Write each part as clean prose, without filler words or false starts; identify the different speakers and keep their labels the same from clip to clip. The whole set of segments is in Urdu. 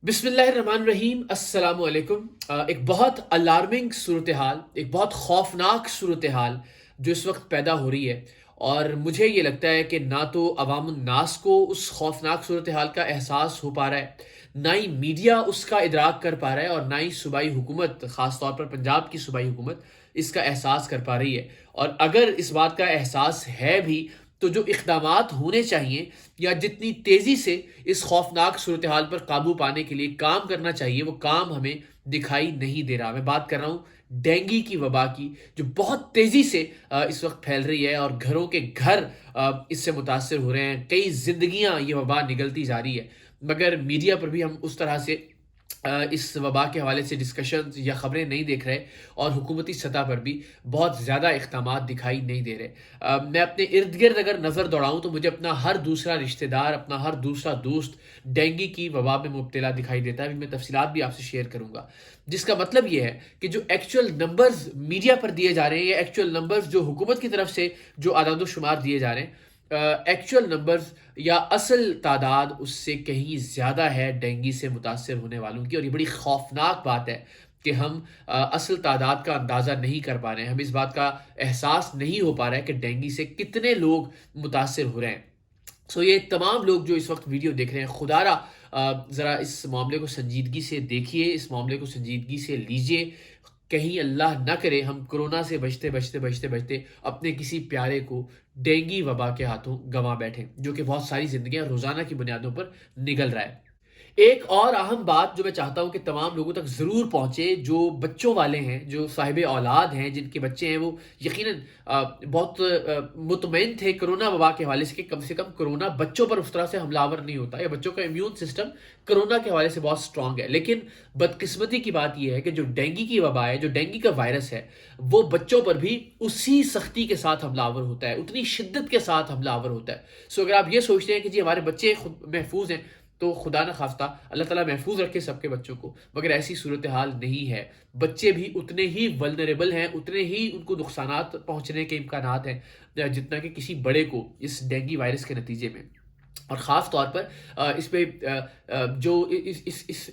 Speaker 1: بسم اللہ الرحمن الرحیم، السلام علیکم۔ ایک بہت الارمنگ صورتحال، ایک بہت خوفناک صورتحال جو اس وقت پیدا ہو رہی ہے، اور مجھے یہ لگتا ہے کہ نہ تو عوام الناس کو اس خوفناک صورتحال کا احساس ہو پا رہا ہے، نہ ہی میڈیا اس کا ادراک کر پا رہا ہے، اور نہ ہی صوبائی حکومت، خاص طور پر پنجاب کی صوبائی حکومت اس کا احساس کر پا رہی ہے۔ اور اگر اس بات کا احساس ہے بھی تو جو اقدامات ہونے چاہیے یا جتنی تیزی سے اس خوفناک صورتحال پر قابو پانے کے لیے کام کرنا چاہیے، وہ کام ہمیں دکھائی نہیں دے رہا۔ میں بات کر رہا ہوں ڈینگی کی وبا کی، جو بہت تیزی سے اس وقت پھیل رہی ہے، اور گھروں کے گھر اس سے متاثر ہو رہے ہیں، کئی زندگیاں یہ وبا نگلتی جا رہی ہے، مگر میڈیا پر بھی ہم اس طرح سے اس وبا کے حوالے سے ڈسکشنز یا خبریں نہیں دیکھ رہے، اور حکومتی سطح پر بھی بہت زیادہ اقدامات دکھائی نہیں دے رہے۔ میں اپنے ارد گرد اگر نظر دوڑاؤں تو مجھے اپنا ہر دوسرا رشتہ دار، اپنا ہر دوسرا دوست ڈینگی کی وبا میں مبتلا دکھائی دیتا ہے۔ میں تفصیلات بھی آپ سے شیئر کروں گا، جس کا مطلب یہ ہے کہ جو ایکچوئل نمبرز میڈیا پر دیے جا رہے ہیں، یا ایکچوئل نمبرز جو حکومت کی طرف سے جو اعداد و شمار دیے جا رہے ہیں، ایکچوئل نمبرز یا اصل تعداد اس سے کہیں زیادہ ہے ڈینگی سے متاثر ہونے والوں کی، اور یہ بڑی خوفناک بات ہے کہ ہم اصل تعداد کا اندازہ نہیں کر پا رہے ہیں، ہم اس بات کا احساس نہیں ہو پا رہا ہے کہ ڈینگی سے کتنے لوگ متاثر ہو رہے ہیں۔ یہ تمام لوگ جو اس وقت ویڈیو دیکھ رہے ہیں، خدا را ذرا اس معاملے کو سنجیدگی سے دیکھیے، اس معاملے کو سنجیدگی سے لیجئے۔ کہیں اللہ نہ کرے ہم کرونا سے بچتے اپنے کسی پیارے کو ڈینگی وبا کے ہاتھوں گنوا بیٹھیں، جو کہ بہت ساری زندگیاں روزانہ کی بنیادوں پر نگل رہا ہے۔ ایک اور اہم بات جو میں چاہتا ہوں کہ تمام لوگوں تک ضرور پہنچے، جو بچوں والے ہیں، جو صاحب اولاد ہیں، جن کے بچے ہیں، وہ یقیناً بہت مطمئن تھے کرونا وبا کے حوالے سے کم کرونا بچوں پر اس طرح سے حملہ آور نہیں ہوتا، یا بچوں کا امیون سسٹم کرونا کے حوالے سے بہت سٹرونگ ہے۔ لیکن بدقسمتی کی بات یہ ہے کہ جو ڈینگی کی وبا ہے، جو ڈینگی کا وائرس ہے، وہ بچوں پر بھی اسی سختی کے ساتھ حملہ آور ہوتا ہے، اتنی شدت کے ساتھ حملہ آور ہوتا ہے۔ اگر آپ یہ سوچتے ہیں کہ جی ہمارے بچے خود محفوظ ہیں، تو خدا نہ خواستہ اللہ تعالیٰ محفوظ رکھے سب کے بچوں کو، مگر ایسی صورتحال نہیں ہے۔ بچے بھی اتنے ہی ولنریبل ہیں، اتنے ہی ان کو نقصانات پہنچنے کے امکانات ہیں جتنا کہ کسی بڑے کو اس ڈینگی وائرس کے نتیجے میں۔ اور خاص طور پر اس پہ جو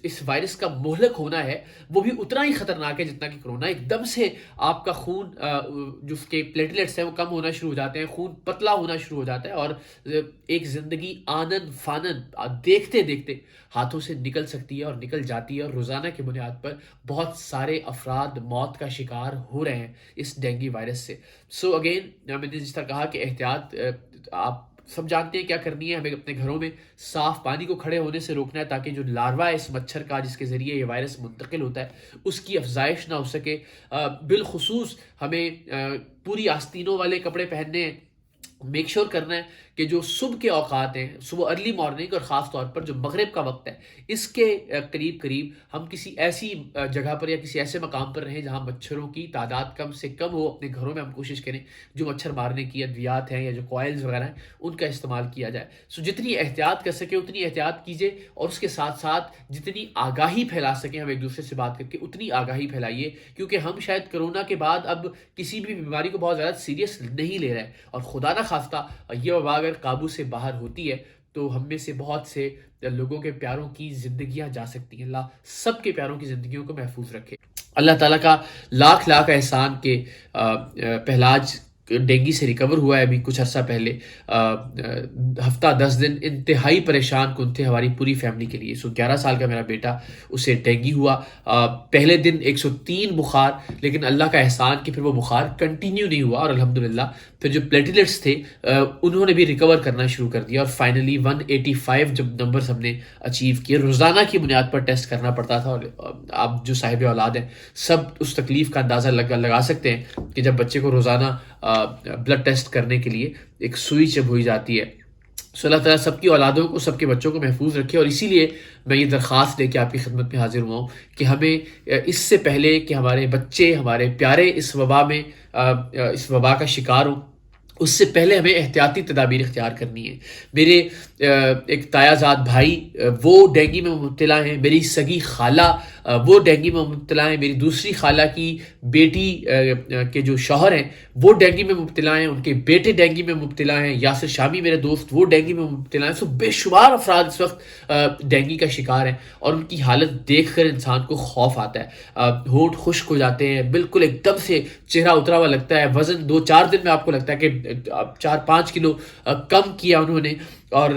Speaker 1: اس وائرس کا مہلک ہونا ہے، وہ بھی اتنا ہی خطرناک ہے جتنا کہ کرونا۔ ایک دم سے آپ کا خون، جو اس کے پلیٹلیٹس ہیں، وہ کم ہونا شروع ہو جاتے ہیں، خون پتلا ہونا شروع ہو جاتا ہے، اور ایک زندگی آنن فانن دیکھتے دیکھتے ہاتھوں سے نکل سکتی ہے اور نکل جاتی ہے، اور روزانہ کی بنیاد پر بہت سارے افراد موت کا شکار ہو رہے ہیں اس ڈینگی وائرس سے۔ اگین میں نے جس طرح کہا کہ احتیاط آپ سب جانتے ہیں کیا کرنی ہے۔ ہمیں اپنے گھروں میں صاف پانی کو کھڑے ہونے سے روکنا ہے، تاکہ جو لاروا ہے اس مچھر کا، جس کے ذریعے یہ وائرس منتقل ہوتا ہے، اس کی افزائش نہ ہو سکے۔ بالخصوص ہمیں پوری آستینوں والے کپڑے پہننے ہیں۔ میک شور کرنا ہے کہ جو صبح کے اوقات ہیں، صبح ارلی مارننگ، اور خاص طور پر جو مغرب کا وقت ہے، اس کے قریب ہم کسی ایسی جگہ پر یا کسی ایسے مقام پر رہیں جہاں مچھروں کی تعداد کم سے کم ہو۔ اپنے گھروں میں ہم کوشش کریں جو مچھر مارنے کی ادویات ہیں یا جو کوائلز وغیرہ ہیں، ان کا استعمال کیا جائے۔ جتنی احتیاط کر سکے اتنی احتیاط کیجیے، اور اس کے ساتھ ساتھ جتنی آگاہی پھیلا سکیں ہم ایک دوسرے سے بات کر کے، اتنی آگاہی پھیلائیے، کیونکہ ہم شاید کرونا کے بعد اب کسی بھی بیماری کو بہت زیادہ سیریس نہیں لے رہے ہیں، اور خدا نہ خواستہ یہ وبا اگر قابو سے باہر ہوتی ہے تو ہم میں سے بہت سے لوگوں کے پیاروں کی زندگیاں جا سکتی ہیں۔ اللہ سب کے پیاروں کی زندگیوں کو محفوظ رکھے۔ اللہ تعالیٰ کا لاکھ لاکھ احسان کہ پہلاج ڈینگی سے ریکور ہوا ہے ابھی کچھ عرصہ پہلے۔ ہفتہ 10 دن انتہائی پریشان کن تھے ہماری پوری فیملی کے لیے۔ 11 سال کا میرا بیٹا، اسے ڈینگی ہوا، پہلے دن 103 بخار، لیکن اللہ کا احسان کہ پھر وہ بخار کنٹینیو نہیں ہوا، اور الحمدللہ پھر جو پلیٹلیٹس تھے انہوں نے بھی ریکور کرنا شروع کر دیا، اور فائنلی 185 جب نمبرز ہم نے اچیو کیے۔ روزانہ کی بنیاد پر ٹیسٹ کرنا پڑتا تھا، اور آپ جو صاحب اولاد ہیں سب اس تکلیف کا اندازہ لگا سکتے ہیں کہ جب بچے کو روزانہ بلڈ ٹیسٹ کرنے کے لیے ایک سوئی جب ہوئی جاتی ہے۔ اللہ تعالیٰ سب کی اولادوں کو، سب کے بچوں کو محفوظ رکھے، اور اسی لیے میں یہ درخواست لے کے آپ کی خدمت میں حاضر ہوا ہوں کہ ہمیں اس سے پہلے کہ ہمارے بچے، ہمارے پیارے اس وبا کا شکار ہوں، اس سے پہلے ہمیں احتیاطی تدابیر اختیار کرنی ہے۔ میرے ایک تایا زاد بھائی وہ ڈینگی میں مبتلا ہیں، میری سگی خالہ وہ ڈینگی میں مبتلا ہیں، میری دوسری خالہ کی بیٹی کے جو شوہر ہیں وہ ڈینگی میں مبتلا ہیں، ان کے بیٹے ڈینگی میں مبتلا ہیں، یاسر شامی میرے دوست وہ ڈینگی میں مبتلا ہیں. سو بے شمار افراد اس وقت ڈینگی کا شکار ہیں اور ان کی حالت دیکھ کر انسان کو خوف آتا ہے. ہونٹ خشک ہو جاتے ہیں، بالکل ایک دم سے چہرہ اترا ہوا لگتا ہے، وزن 2-4 دن میں آپ کو لگتا ہے کہ 4-5 کلو کم کیا انہوں نے، اور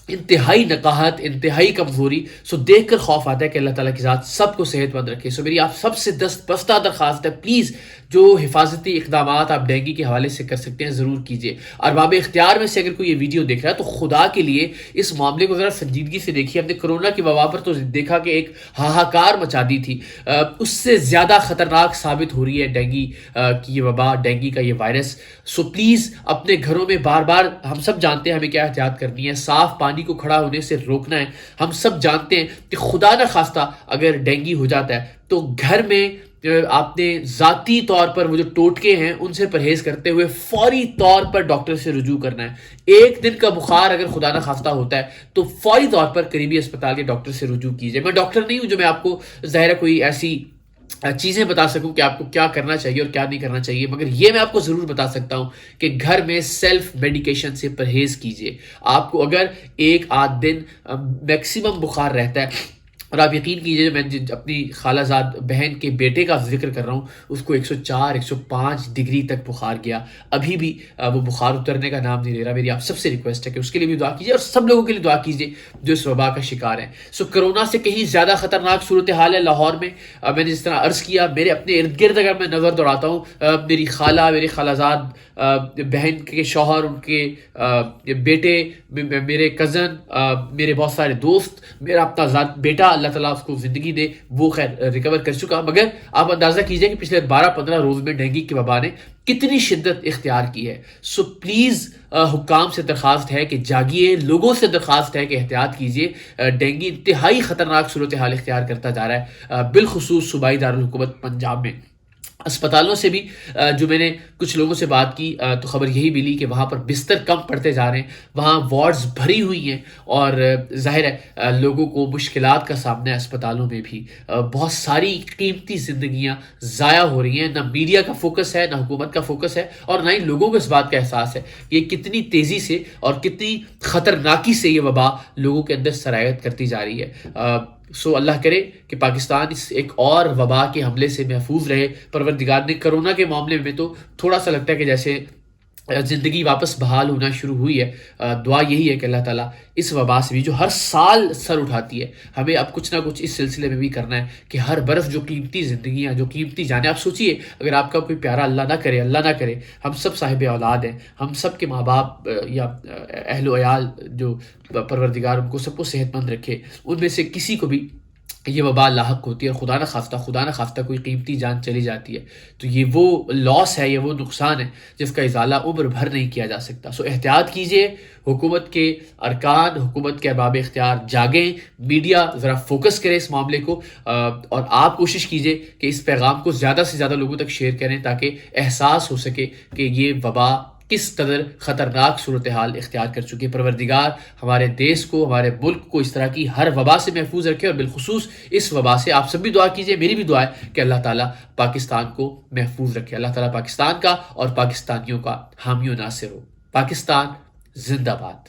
Speaker 1: انتہائی نقاہت، انتہائی کمزوری. سو دیکھ کر خوف آتا ہے کہ اللہ تعالیٰ کی ذات سب کو صحت مند رکھے. سو میری آپ سب سے بستہ درخواست ہے، پلیز جو حفاظتی اقدامات آپ ڈینگی کے حوالے سے کر سکتے ہیں ضرور کیجیے. ارباب اختیار میں سے اگر کوئی یہ ویڈیو دیکھ رہا ہے تو خدا کے لیے اس معاملے کو ذرا سنجیدگی سے دیکھیے. ہم نے کرونا کی وبا پر تو دیکھا کہ ایک ہاہاکار مچا دی تھی، اس سے زیادہ خطرناک ثابت ہو رہی ہے ڈینگی کی یہ وبا، ڈینگی کا یہ وائرس. سو پلیز اپنے گھروں میں بار بار، ہم سب جانتے ہیں ہمیں کیا احتیاط کرنی ہے، صاف پانی کو کھڑا ہونے سے روکنا ہے. ہم سب جانتے ہیں کہ خدا نہ خواستہ اگر ڈینگی ہو جاتا ہے تو گھر میں آپ نے ذاتی طور پر وہ جو ٹوٹکے ہیں ان سے پرہیز کرتے ہوئے فوری طور پر ڈاکٹر سے رجوع کرنا ہے. ایک دن کا بخار اگر خدا نہ خواستہ ہوتا ہے تو فوری طور پر قریبی اسپتال کے ڈاکٹر سے رجوع کیجیے. میں ڈاکٹر نہیں ہوں جو میں آپ کو ظاہر ہے کوئی ایسی چیزیں بتا سکوں کہ آپ کو کیا کرنا چاہیے اور کیا نہیں کرنا چاہیے، مگر یہ میں آپ کو ضرور بتا سکتا ہوں کہ گھر میں سیلف میڈیکیشن سے پرہیز کیجیے. آپ کو اگر 1-8 دن میکسیمم بخار رہتا ہے، اور آپ یقین کیجیے میں اپنی خالہ زاد بہن کے بیٹے کا ذکر کر رہا ہوں، اس کو 104-105 ڈگری تک بخار گیا، ابھی بھی وہ بخار اترنے کا نام نہیں لے رہا. میری آپ سب سے ریکویسٹ ہے کہ اس کے لیے بھی دعا کیجیے اور سب لوگوں کے لیے دعا کیجیے جو اس وبا کا شکار ہیں. سو کرونا سے کہیں زیادہ خطرناک صورتحال ہے لاہور میں. میں نے جس طرح عرض کیا، میرے اپنے ارد گرد اگر میں نظر دوڑاتا ہوں، میری خالہ، میری خالہ زاد بہن کے شوہر، ان کے بیٹے، میرے کزن، میرے بہت سارے دوست، میرا اپنا ذات بیٹا، اللہ تعالیٰ اس کو زندگی دے، وہ خیر ریکور کر چکا. مگر آپ اندازہ کیجئے کہ پچھلے 12-15 روز میں ڈینگی کی وبا نے کتنی شدت اختیار کی ہے. سو پلیز حکام سے درخواست ہے کہ جاگیے، لوگوں سے درخواست ہے کہ احتیاط کیجیے. ڈینگی انتہائی خطرناک صورتحال اختیار کرتا جا رہا ہے، بالخصوص صوبائی دارالحکومت پنجاب میں. اسپتالوں سے بھی جو میں نے کچھ لوگوں سے بات کی تو خبر یہی ملی کہ وہاں پر بستر کم پڑتے جا رہے ہیں، وہاں وارڈز بھری ہوئی ہیں، اور ظاہر ہے لوگوں کو مشکلات کا سامنا ہے. اسپتالوں میں بھی بہت ساری قیمتی زندگیاں ضائع ہو رہی ہیں. نہ میڈیا کا فوکس ہے، نہ حکومت کا فوکس ہے، اور نہ ہی لوگوں کو اس بات کا احساس ہے کہ یہ کتنی تیزی سے اور کتنی خطرناکی سے یہ وبا لوگوں کے اندر سرایت کرتی جا رہی ہے. سو اللہ کرے کہ پاکستان اس ایک اور وبا کے حملے سے محفوظ رہے. پروردگار نے کرونا کے معاملے میں تو تھوڑا سا لگتا ہے کہ جیسے زندگی واپس بحال ہونا شروع ہوئی ہے. دعا یہی ہے کہ اللہ تعالیٰ اس وبا سے بھی جو ہر سال سر اٹھاتی ہے، ہمیں اب کچھ نہ کچھ اس سلسلے میں بھی کرنا ہے کہ ہر برس جو قیمتی زندگیاں، جو قیمتی جانیں، آپ سوچئے اگر آپ کا کوئی پیارا اللہ نہ کرے ہم سب صاحب اولاد ہیں، ہم سب کے ماں باپ یا اہل و عیال جو پروردگار ان کو سب کو صحت مند رکھے، ان میں سے کسی کو بھی یہ وبا لاحق ہوتی ہے اور خدا نہ خواستہ کوئی قیمتی جان چلی جاتی ہے تو یہ وہ لاس ہے، یہ وہ نقصان ہے جس کا ازالہ عمر بھر نہیں کیا جا سکتا. سو احتیاط کیجئے، حکومت کے ارکان، حکومت کے ارباب اختیار جاگیں، میڈیا ذرا فوکس کرے اس معاملے کو، اور آپ کوشش کیجئے کہ اس پیغام کو زیادہ سے زیادہ لوگوں تک شیئر کریں تاکہ احساس ہو سکے کہ یہ وبا کس قدر خطرناک صورتحال اختیار کر چکی ہے. پروردگار ہمارے دیش کو، ہمارے ملک کو اس طرح کی ہر وبا سے محفوظ رکھے، اور بالخصوص اس وبا سے آپ سب بھی دعا کیجئے، میری بھی دعا ہے کہ اللہ تعالیٰ پاکستان کو محفوظ رکھے. اللہ تعالیٰ پاکستان کا اور پاکستانیوں کا حامی و ناصر ہو. پاکستان زندہ باد.